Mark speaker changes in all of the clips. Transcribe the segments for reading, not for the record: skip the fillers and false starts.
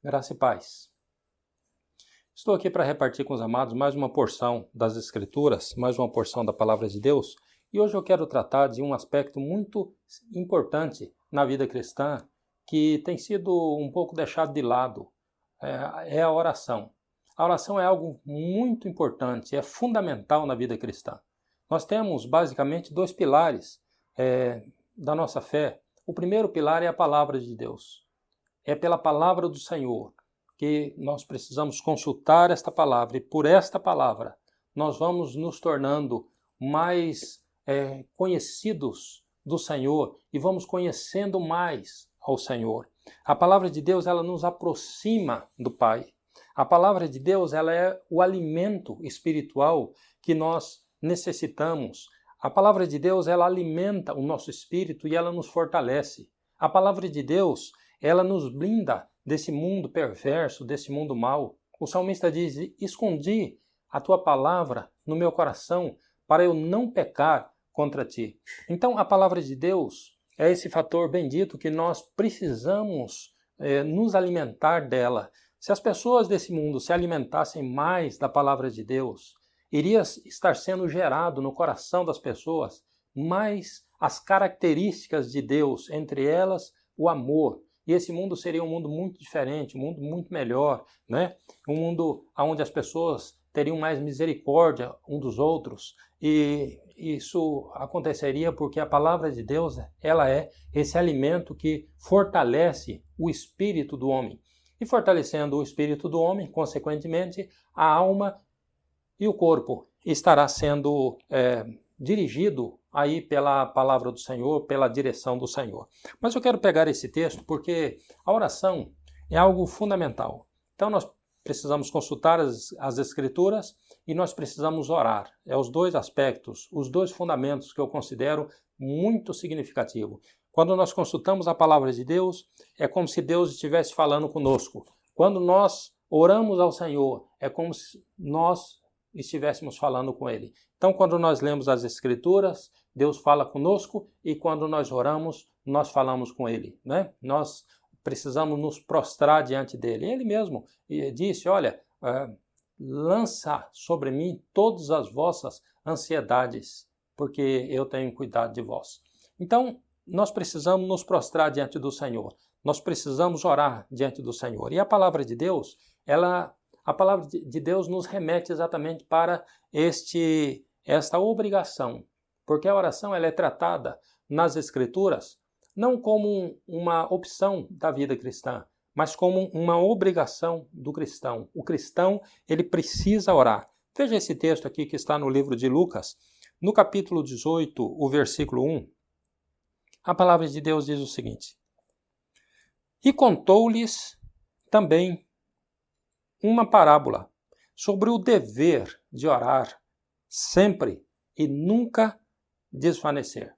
Speaker 1: Graça e paz. Estou aqui para repartir com os amados mais uma porção das Escrituras, mais uma porção da Palavra de Deus, e hoje eu quero tratar de um aspecto muito importante na vida cristã que tem sido um pouco deixado de lado, é a oração. A oração é algo muito importante, é fundamental na vida cristã. Nós temos basicamente dois pilares da nossa fé. O primeiro pilar é a Palavra de Deus. É pela palavra do Senhor que nós precisamos consultar esta palavra, e por esta palavra nós vamos nos tornando mais conhecidos do Senhor e vamos conhecendo mais ao Senhor. A palavra de Deus, ela nos aproxima do Pai. A palavra de Deus, ela é o alimento espiritual que nós necessitamos. A palavra de Deus, ela alimenta o nosso espírito e ela nos fortalece. A palavra de Deus, ela nos blinda desse mundo perverso, desse mundo mau. O salmista diz: escondi a tua palavra no meu coração para eu não pecar contra ti. Então, a palavra de Deus é esse fator bendito que nós precisamos nos alimentar dela. Se as pessoas desse mundo se alimentassem mais da palavra de Deus, iria estar sendo gerado no coração das pessoas mais as características de Deus, entre elas o amor. E esse mundo seria um mundo muito diferente, um mundo muito melhor, né? Um mundo onde as pessoas teriam mais misericórdia um dos outros. E isso aconteceria porque a palavra de Deus, ela é esse alimento que fortalece o espírito do homem. E fortalecendo o espírito do homem, consequentemente, a alma e o corpo estará sendo dirigido aí pela palavra do Senhor, pela direção do Senhor. Mas eu quero pegar esse texto porque a oração é algo fundamental. Então nós precisamos consultar as Escrituras e nós precisamos orar. É os dois aspectos, os dois fundamentos que eu considero muito significativo. Quando nós consultamos a palavra de Deus, é como se Deus estivesse falando conosco. Quando nós oramos ao Senhor, é como se nós estivéssemos falando com Ele. Então, quando nós lemos as Escrituras, Deus fala conosco, e quando nós oramos, nós falamos com Ele, né? Nós precisamos nos prostrar diante dEle. Ele mesmo disse: olha, lança sobre mim todas as vossas ansiedades, porque eu tenho cuidado de vós. Então, nós precisamos nos prostrar diante do Senhor. Nós precisamos orar diante do Senhor. E a palavra de Deus, a palavra de Deus nos remete exatamente para esta obrigação, porque a oração ela é tratada nas Escrituras não como uma opção da vida cristã, mas como uma obrigação do cristão. O cristão, ele precisa orar. Veja esse texto aqui que está no livro de Lucas, no capítulo 18, o versículo 1. A palavra de Deus diz o seguinte: e contou-lhes também uma parábola sobre o dever de orar sempre e nunca desvanecer.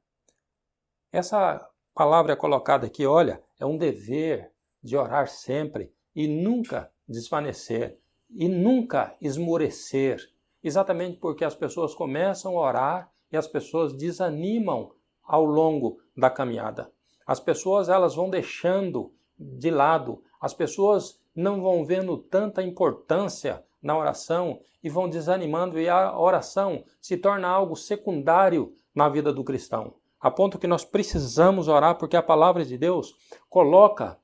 Speaker 1: Essa palavra é colocada aqui, olha, é um dever de orar sempre e nunca desvanecer e nunca esmorecer, exatamente porque as pessoas começam a orar e as pessoas desanimam ao longo da caminhada. As pessoas elas vão deixando de lado, as pessoas não vão vendo tanta importância na oração e vão desanimando, e a oração se torna algo secundário na vida do cristão. A ponto que nós precisamos orar, porque a palavra de Deus coloca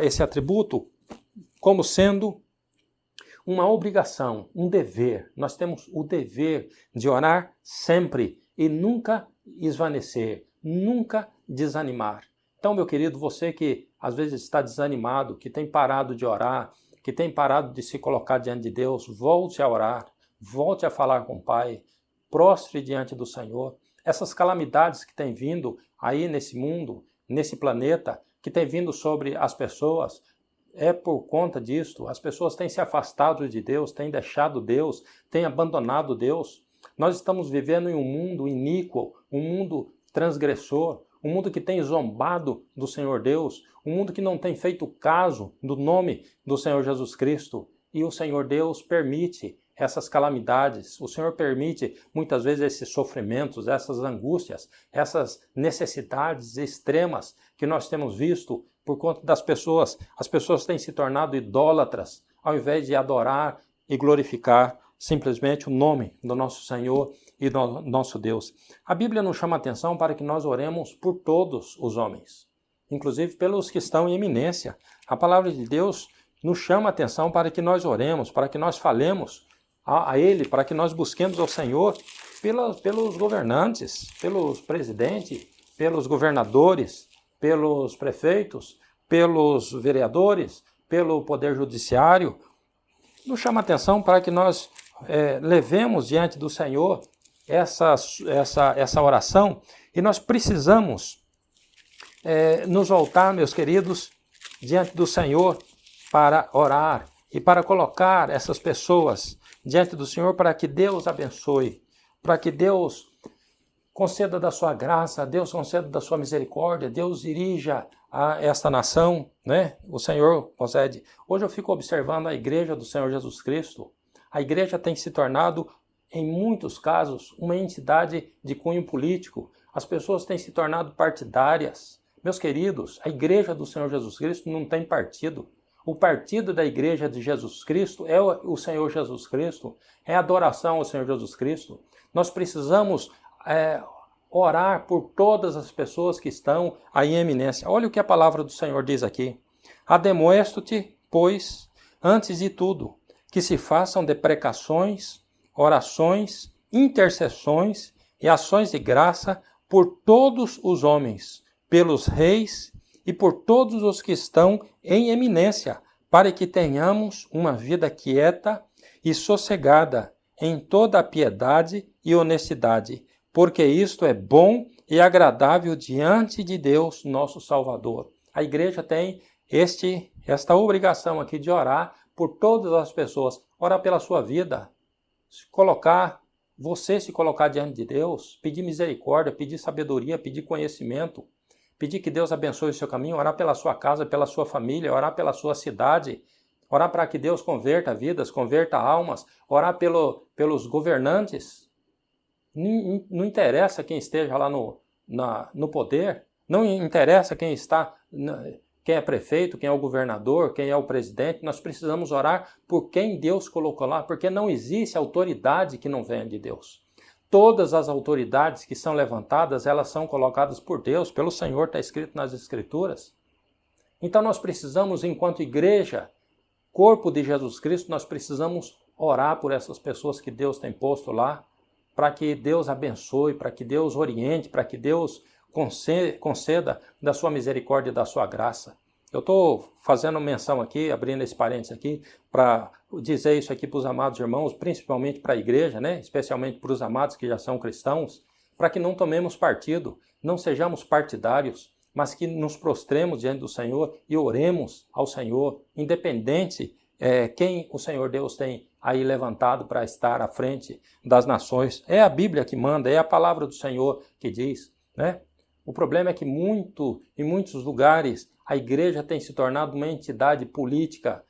Speaker 1: esse atributo como sendo uma obrigação, um dever. Nós temos o dever de orar sempre e nunca esvanecer, nunca desanimar. Então, meu querido, você que às vezes está desanimado, que tem parado de orar, que tem parado de se colocar diante de Deus, volte a orar, volte a falar com o Pai, prostre diante do Senhor. Essas calamidades que têm vindo aí nesse mundo, nesse planeta, que têm vindo sobre as pessoas, é por conta disto. As pessoas têm se afastado de Deus, têm deixado Deus, têm abandonado Deus. Nós estamos vivendo em um mundo iníquo, um mundo transgressor, um mundo que tem zombado do Senhor Deus, um mundo que não tem feito caso do nome do Senhor Jesus Cristo. E o Senhor Deus permite essas calamidades, o Senhor permite muitas vezes esses sofrimentos, essas angústias, essas necessidades extremas que nós temos visto por conta das pessoas. As pessoas têm se tornado idólatras, ao invés de adorar e glorificar simplesmente o nome do nosso Senhor e do nosso Deus. A Bíblia nos chama a atenção para que nós oremos por todos os homens, inclusive pelos que estão em eminência. A palavra de Deus nos chama a atenção para que nós oremos, para que nós falemos a Ele, para que nós busquemos ao Senhor pelos governantes, pelos presidentes, pelos governadores, pelos prefeitos, pelos vereadores, pelo poder judiciário. Nos chama a atenção para que nós levemos diante do Senhor essa oração, e nós precisamos nos voltar, meus queridos, diante do Senhor para orar e para colocar essas pessoas diante do Senhor para que Deus abençoe, para que Deus conceda da sua graça, Deus conceda da sua misericórdia, Deus dirija a esta nação, né? O Senhor concede. Hoje eu fico observando a igreja do Senhor Jesus Cristo. A igreja tem se tornado, em muitos casos, uma entidade de cunho político. As pessoas têm se tornado partidárias. Meus queridos, a igreja do Senhor Jesus Cristo não tem partido. O partido da igreja de Jesus Cristo é o Senhor Jesus Cristo, é a adoração ao Senhor Jesus Cristo. Nós precisamos orar por todas as pessoas que estão aí em eminência. Olha o que a palavra do Senhor diz aqui. Ademoesto-te, pois, antes de tudo, que se façam deprecações, orações, intercessões e ações de graça por todos os homens, pelos reis e por todos os que estão em eminência, para que tenhamos uma vida quieta e sossegada em toda a piedade e honestidade, porque isto é bom e agradável diante de Deus, nosso Salvador. A igreja tem esta obrigação aqui de orar por todas as pessoas, orar pela sua vida, se colocar diante de Deus, pedir misericórdia, pedir sabedoria, pedir conhecimento, pedir que Deus abençoe o seu caminho, orar pela sua casa, pela sua família, orar pela sua cidade, orar para que Deus converta vidas, converta almas, orar pelos governantes. Não interessa quem esteja lá no poder, não interessa quem é prefeito, quem é o governador, quem é o presidente. Nós precisamos orar por quem Deus colocou lá, porque não existe autoridade que não venha de Deus. Todas as autoridades que são levantadas, elas são colocadas por Deus, pelo Senhor, está escrito nas Escrituras. Então nós precisamos, enquanto igreja, corpo de Jesus Cristo, nós precisamos orar por essas pessoas que Deus tem posto lá, para que Deus abençoe, para que Deus oriente, para que Deus conceda da sua misericórdia e da sua graça. Eu estou fazendo menção aqui, abrindo esse parênteses aqui, para dizer isso aqui para os amados irmãos, principalmente para a igreja, né? Especialmente para os amados que já são cristãos, para que não tomemos partido, não sejamos partidários, mas que nos prostremos diante do Senhor e oremos ao Senhor, independente quem o Senhor Deus tem aí levantado para estar à frente das nações. É a Bíblia que manda, é a palavra do Senhor que diz, né? O problema é que em muitos lugares a igreja tem se tornado uma entidade política,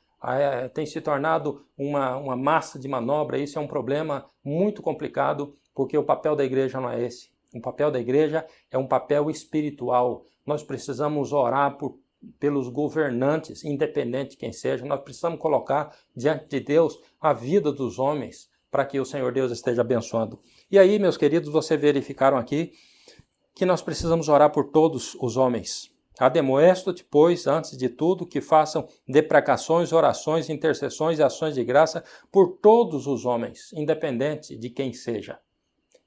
Speaker 1: tem se tornado uma massa de manobra. Isso é um problema muito complicado, porque o papel da igreja não é esse. O papel da igreja é um papel espiritual. Nós precisamos orar pelos governantes, independente de quem seja. Nós precisamos colocar diante de Deus a vida dos homens, para que o Senhor Deus esteja abençoando. E aí, meus queridos, vocês verificaram aqui que nós precisamos orar por todos os homens. Ademoesto-te, pois, antes de tudo, que façam deprecações, orações, intercessões e ações de graça por todos os homens, independente de quem seja,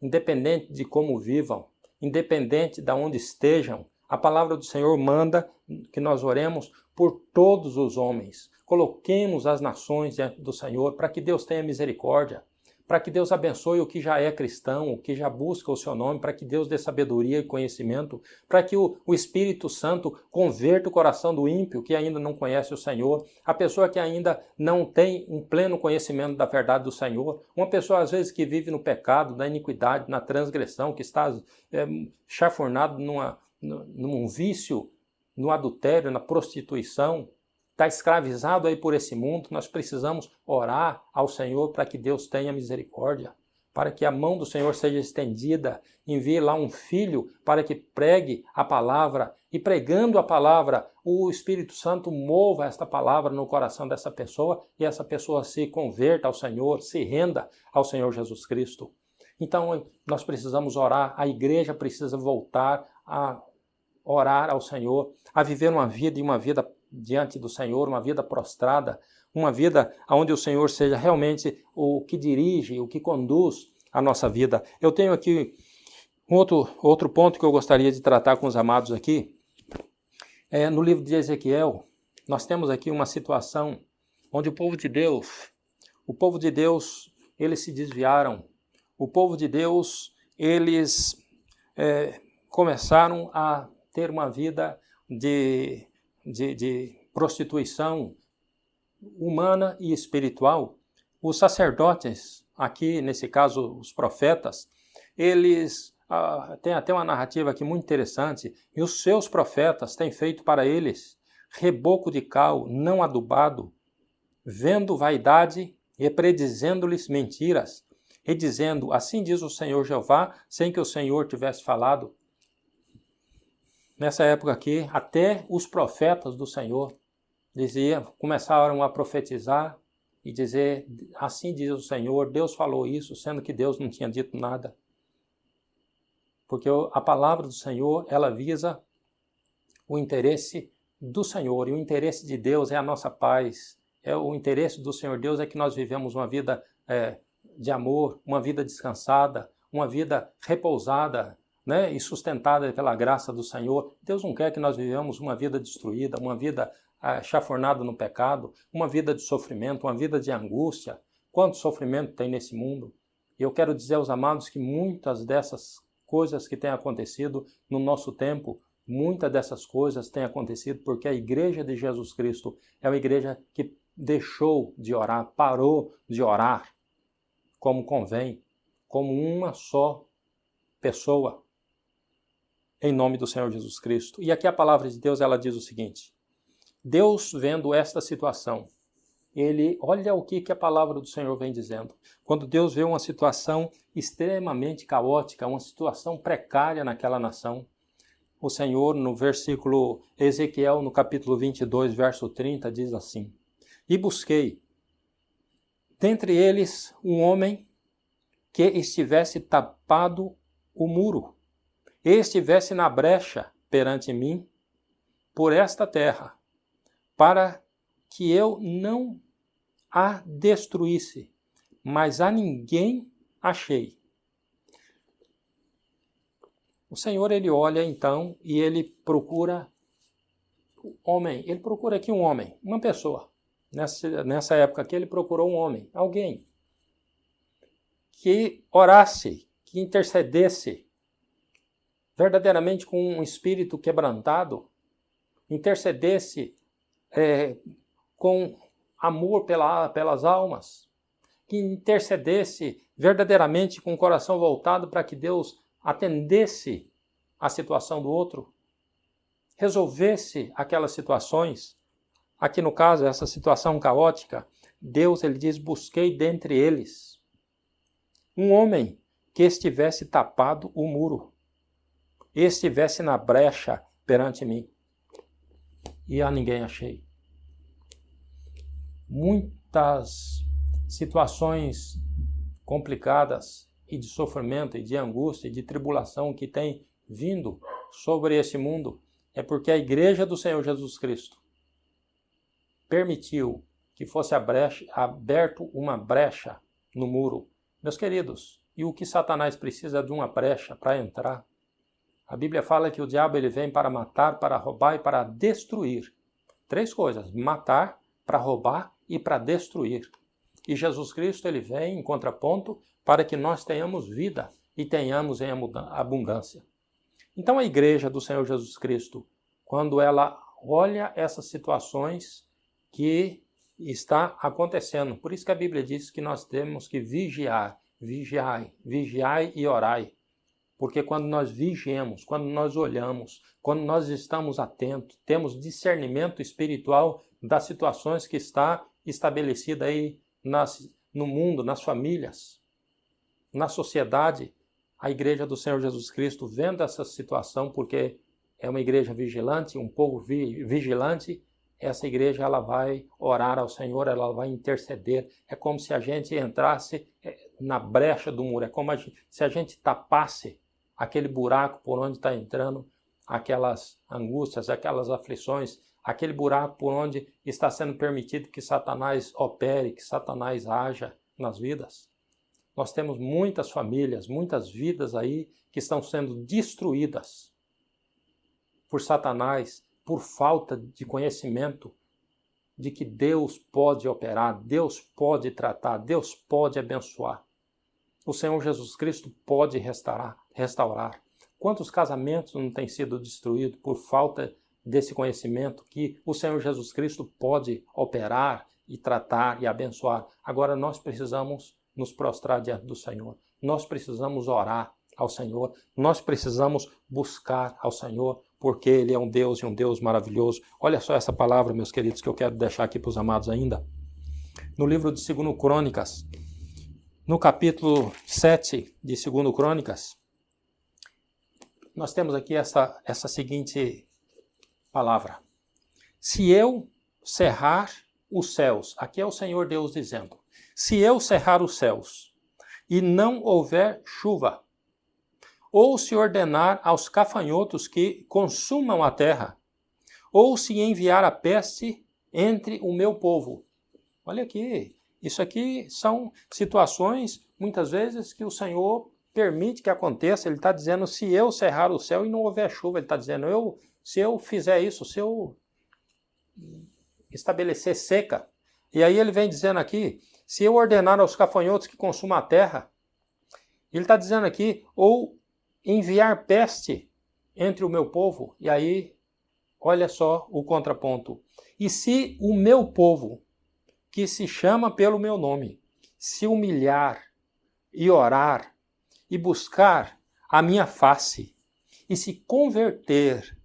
Speaker 1: independente de como vivam, independente de onde estejam. A palavra do Senhor manda que nós oremos por todos os homens. Coloquemos as nações diante do Senhor para que Deus tenha misericórdia, para que Deus abençoe o que já é cristão, o que já busca o seu nome, para que Deus dê sabedoria e conhecimento, para que o Espírito Santo converta o coração do ímpio que ainda não conhece o Senhor, a pessoa que ainda não tem um pleno conhecimento da verdade do Senhor, uma pessoa às vezes que vive no pecado, na iniquidade, na transgressão, que está chafurnado num vício, no adultério, na prostituição, está escravizado aí por esse mundo. Nós precisamos orar ao Senhor para que Deus tenha misericórdia, para que a mão do Senhor seja estendida, envie lá um filho para que pregue a palavra, e pregando a palavra, o Espírito Santo mova esta palavra no coração dessa pessoa e essa pessoa se converta ao Senhor, se renda ao Senhor Jesus Cristo. Então, nós precisamos orar, a igreja precisa voltar a orar ao Senhor, a viver uma vida diante do Senhor, uma vida prostrada, uma vida onde o Senhor seja realmente o que dirige, o que conduz a nossa vida. Eu tenho aqui outro ponto que eu gostaria de tratar com os amados aqui. No livro de Ezequiel, nós temos aqui uma situação onde o povo de Deus, eles se desviaram. O povo de Deus, eles começaram a ter uma vida de prostituição humana e espiritual. Os sacerdotes, aqui nesse caso os profetas, eles têm até uma narrativa aqui muito interessante, e os seus profetas têm feito para eles reboco de cal não adubado, vendo vaidade e predizendo-lhes mentiras, e dizendo, assim diz o Senhor Jeová, sem que o Senhor tivesse falado. Nessa época aqui, até os profetas do Senhor começaram a profetizar e dizer, assim diz o Senhor, Deus falou isso, sendo que Deus não tinha dito nada. Porque a palavra do Senhor, ela visa o interesse do Senhor, e o interesse de Deus é a nossa paz. O interesse do Senhor Deus é que nós vivemos uma vida de amor, uma vida descansada, uma vida repousada, né, e sustentada pela graça do Senhor. Deus não quer que nós vivamos uma vida destruída, uma vida chafurnada no pecado, uma vida de sofrimento, uma vida de angústia. Quanto sofrimento tem nesse mundo? E eu quero dizer aos amados que muitas dessas coisas que têm acontecido no nosso tempo, muitas dessas coisas têm acontecido porque a igreja de Jesus Cristo é uma igreja que deixou de orar, parou de orar como convém, como uma só pessoa, em nome do Senhor Jesus Cristo. E aqui a palavra de Deus, ela diz o seguinte: Deus, vendo esta situação, olha o que a palavra do Senhor vem dizendo. Quando Deus vê uma situação extremamente caótica, uma situação precária naquela nação, o Senhor, no versículo Ezequiel, no capítulo 22, verso 30, diz assim: E busquei dentre eles um homem que estivesse tapado o muro, e estivesse na brecha perante mim por esta terra, para que eu não a destruísse, mas a ninguém achei. O Senhor, ele olha então e ele procura homem. Ele procura aqui um homem, uma pessoa. Nessa época aqui ele procurou um homem, alguém que orasse, que intercedesse verdadeiramente com um espírito quebrantado, intercedesse com amor pelas almas, que intercedesse verdadeiramente com o coração voltado para que Deus atendesse a situação do outro, resolvesse aquelas situações. Aqui no caso, essa situação caótica, Deus, ele diz, busquei dentre eles um homem que estivesse tapado o muro, e estivesse na brecha perante mim, e a ninguém achei. Muitas situações complicadas e de sofrimento e de angústia e de tribulação que tem vindo sobre esse mundo é porque a igreja do Senhor Jesus Cristo permitiu que fosse aberto uma brecha no muro. Meus queridos, e o que Satanás precisa de uma brecha para entrar? A Bíblia fala que o diabo ele vem para matar, para roubar e para destruir. 3 coisas: matar, para roubar e para destruir. E Jesus Cristo, ele vem em contraponto para que nós tenhamos vida e tenhamos em abundância. Então a igreja do Senhor Jesus Cristo, quando ela olha essas situações que está acontecendo, por isso que a Bíblia diz que nós temos que vigiar, vigiai e orai. Porque quando nós vigiamos, quando nós olhamos, quando nós estamos atentos, temos discernimento espiritual das situações que está estabelecida aí no mundo, nas famílias, na sociedade, a igreja do Senhor Jesus Cristo, vendo essa situação, porque é uma igreja vigilante, um povo vigilante, essa igreja ela vai orar ao Senhor, ela vai interceder. É como se a gente entrasse na brecha do muro, é como se a gente tapasse aquele buraco por onde está entrando aquelas angústias, aquelas aflições, aquele buraco por onde está sendo permitido que Satanás opere, que Satanás haja nas vidas. Nós temos muitas famílias, muitas vidas aí que estão sendo destruídas por Satanás, por falta de conhecimento de que Deus pode operar, Deus pode tratar, Deus pode abençoar. O Senhor Jesus Cristo pode restaurar. Quantos casamentos não têm sido destruídos por falta desse conhecimento que o Senhor Jesus Cristo pode operar e tratar e abençoar? Agora nós precisamos nos prostrar diante do Senhor. Nós precisamos orar ao Senhor. Nós precisamos buscar ao Senhor, porque Ele é um Deus e um Deus maravilhoso. Olha só essa palavra, meus queridos, que eu quero deixar aqui para os amados ainda. No livro de 2 Crônicas, no capítulo 7 de 2 Crônicas, nós temos aqui essa seguinte palavra. Se eu cerrar os céus, aqui é o Senhor Deus dizendo, se eu cerrar os céus e não houver chuva, ou se ordenar aos gafanhotos que consumam a terra, ou se enviar a peste entre o meu povo. Olha aqui, isso aqui são situações, muitas vezes, que o Senhor permite que aconteça. Ele está dizendo, se eu cerrar o céu e não houver chuva, ele está dizendo, se eu fizer isso, se eu estabelecer seca. E aí ele vem dizendo aqui, se eu ordenar aos gafanhotos que consumam a terra, ele está dizendo aqui, ou enviar peste entre o meu povo. E aí, olha só o contraponto. E se o meu povo, que se chama pelo meu nome, se humilhar e orar e buscar a minha face e se converter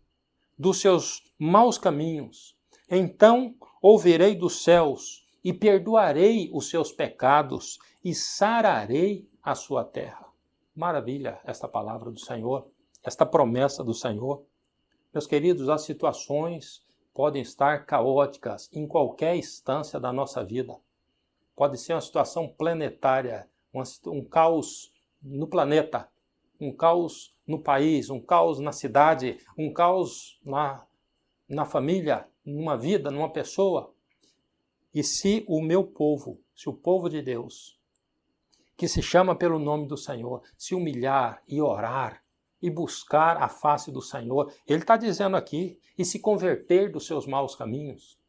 Speaker 1: dos seus maus caminhos, então ouvirei dos céus e perdoarei os seus pecados e sararei a sua terra. Maravilha esta palavra do Senhor, esta promessa do Senhor. Meus queridos, as situações podem estar caóticas em qualquer instância da nossa vida. Pode ser uma situação planetária, um caos no planeta, um caos no país, um caos na cidade, um caos na família, numa vida, numa pessoa. E se o meu povo, se o povo de Deus, que se chama pelo nome do Senhor, se humilhar e orar e buscar a face do Senhor, ele está dizendo aqui, e se converter dos seus maus caminhos,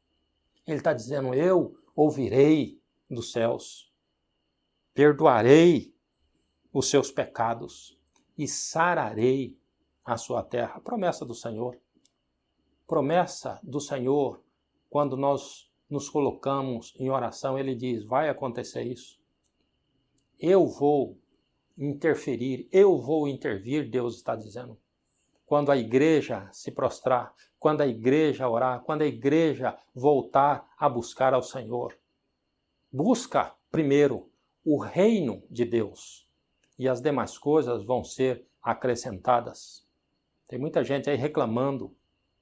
Speaker 1: ele está dizendo, eu ouvirei dos céus, perdoarei os seus pecados e sararei a sua terra. Promessa do Senhor. Promessa do Senhor, quando nós nos colocamos em oração, ele diz, vai acontecer isso. Eu vou interferir, eu vou intervir, Deus está dizendo. Quando a igreja se prostrar, quando a igreja orar, quando a igreja voltar a buscar ao Senhor. Busca primeiro o reino de Deus e as demais coisas vão ser acrescentadas. Tem muita gente aí reclamando,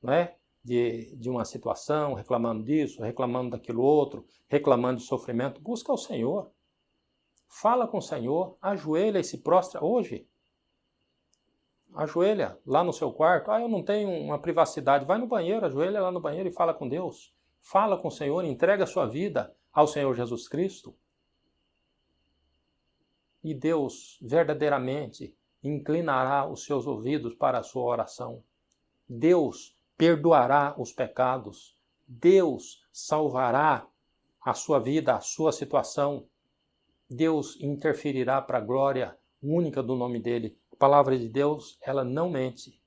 Speaker 1: não é? De uma situação, reclamando disso, reclamando daquilo outro, reclamando de sofrimento. Busca o Senhor. Fala com o Senhor, ajoelha e se prostra hoje. Ajoelha lá no seu quarto. Eu não tenho uma privacidade. Vai no banheiro, ajoelha lá no banheiro e fala com Deus. Fala com o Senhor, entrega a sua vida ao Senhor Jesus Cristo. E Deus verdadeiramente inclinará os seus ouvidos para a sua oração. Deus perdoará os pecados. Deus salvará a sua vida, a sua situação. Deus interferirá para a glória única do nome dele. A palavra de Deus, ela não mente.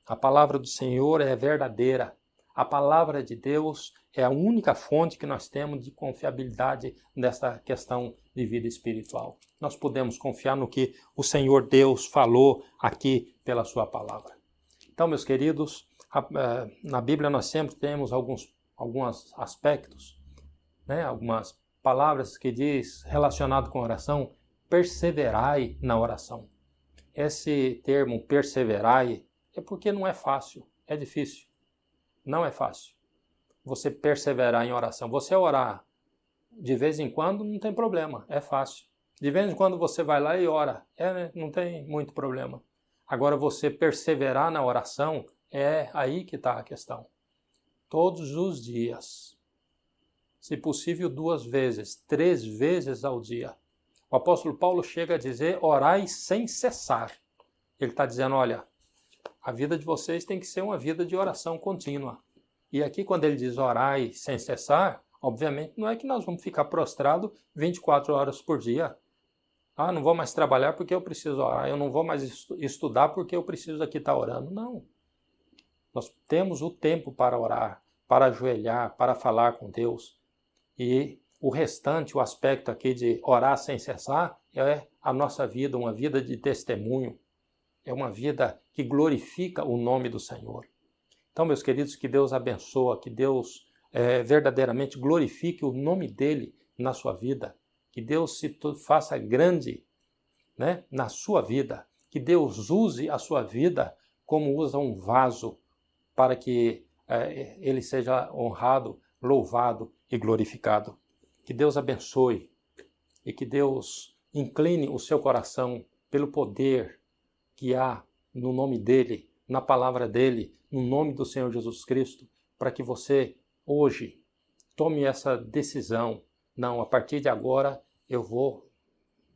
Speaker 1: A palavra do Senhor é verdadeira. A palavra de Deus é a única fonte que nós temos de confiabilidade nesta questão de vida espiritual. Nós podemos confiar no que o Senhor Deus falou aqui pela sua palavra. Então, meus queridos, na Bíblia nós sempre temos alguns aspectos, né? Algumas palavras que diz relacionado com oração, perseverai na oração. Esse termo perseverai é porque não é fácil, é difícil. Não é fácil você perseverar em oração. Você orar de vez em quando não tem problema, é fácil. De vez em quando você vai lá e ora, não tem muito problema. Agora você perseverar na oração, é aí que está a questão. Todos os dias, se possível 2 vezes, 3 vezes ao dia. O apóstolo Paulo chega a dizer, orai sem cessar. Ele está dizendo, olha, a vida de vocês tem que ser uma vida de oração contínua. E aqui quando ele diz orai sem cessar, obviamente não é que nós vamos ficar prostrados 24 horas por dia. Ah, não vou mais trabalhar porque eu preciso orar, eu não vou mais estudar porque eu preciso aqui estar orando. Não. Nós temos o tempo para orar, para ajoelhar, para falar com Deus. E o restante, o aspecto aqui de orar sem cessar, é a nossa vida, uma vida de testemunho. É uma vida que glorifica o nome do Senhor. Então, meus queridos, que Deus abençoe, que Deus verdadeiramente glorifique o nome dele na sua vida. Que Deus se faça grande, né, na sua vida. Que Deus use a sua vida como usa um vaso para que ele seja honrado, louvado e glorificado. Que Deus abençoe e que Deus incline o seu coração pelo poder que há no nome dele, na palavra dele, no nome do Senhor Jesus Cristo, para que você hoje tome essa decisão. Não, a partir de agora eu vou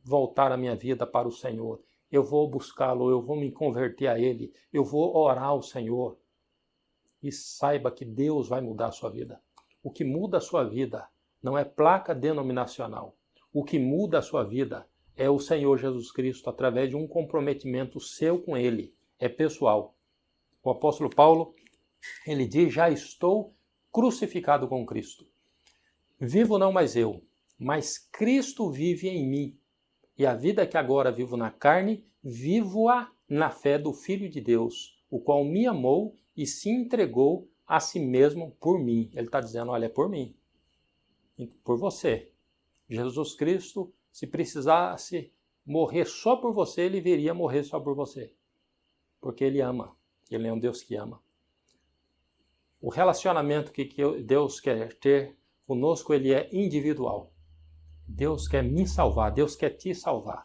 Speaker 1: voltar a minha vida para o Senhor. Eu vou buscá-lo, eu vou me converter a ele, eu vou orar ao Senhor. E saiba que Deus vai mudar a sua vida. O que muda a sua vida não é placa denominacional. O que muda a sua vida é o Senhor Jesus Cristo através de um comprometimento seu com ele. É pessoal. O apóstolo Paulo, ele diz, já estou crucificado com Cristo. Vivo não mais eu, mas Cristo vive em mim. E a vida que agora vivo na carne, vivo-a na fé do Filho de Deus, o qual me amou e se entregou a si mesmo por mim. Ele está dizendo, olha, é por mim, por você. Jesus Cristo, se precisasse morrer só por você, ele viria morrer só por você. Porque ele ama, ele é um Deus que ama. O relacionamento que Deus quer ter conosco, ele é individual. Deus quer me salvar, Deus quer te salvar,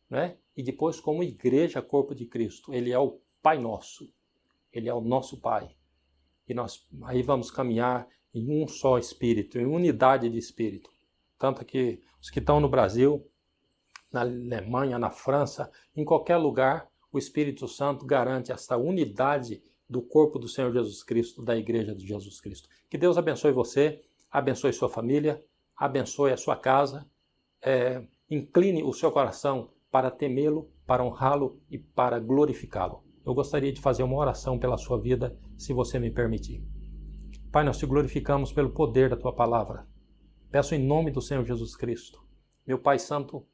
Speaker 1: né? E depois, como igreja, corpo de Cristo, ele é o Pai nosso, ele é o nosso Pai. E nós aí vamos caminhar em um só Espírito, em unidade de Espírito. Tanto que os que estão no Brasil, na Alemanha, na França, em qualquer lugar, o Espírito Santo garante esta unidade do corpo do Senhor Jesus Cristo, da igreja de Jesus Cristo. Que Deus abençoe você, abençoe sua família, abençoe a sua casa, incline o seu coração para temê-lo, para honrá-lo e para glorificá-lo. Eu gostaria de fazer uma oração pela sua vida, se você me permitir. Pai, nós te glorificamos pelo poder da tua palavra. Peço em nome do Senhor Jesus Cristo. Meu Pai Santo,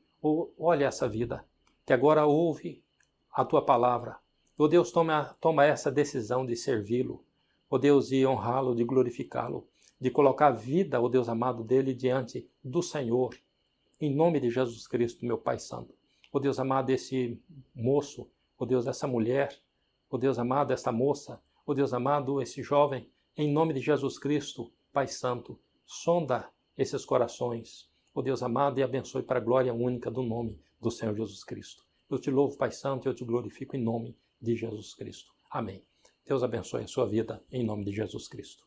Speaker 1: olha essa vida, que agora ouve a tua palavra. Ó Deus, toma essa decisão de servi-lo. Ó Deus, de honrá-lo, de glorificá-lo, de colocar a vida, ó Deus amado, dele diante do Senhor. Em nome de Jesus Cristo, meu Pai Santo. Ó Deus amado, esse moço, ó Deus, essa mulher, ó Deus amado, essa moça, ó Deus amado, esse jovem, em nome de Jesus Cristo, Pai Santo, sonda esses corações, ó Deus amado, e abençoe para a glória única do nome do Senhor Jesus Cristo. Eu te louvo, Pai Santo, e eu te glorifico em nome de Jesus Cristo. Amém. Deus abençoe a sua vida, em nome de Jesus Cristo.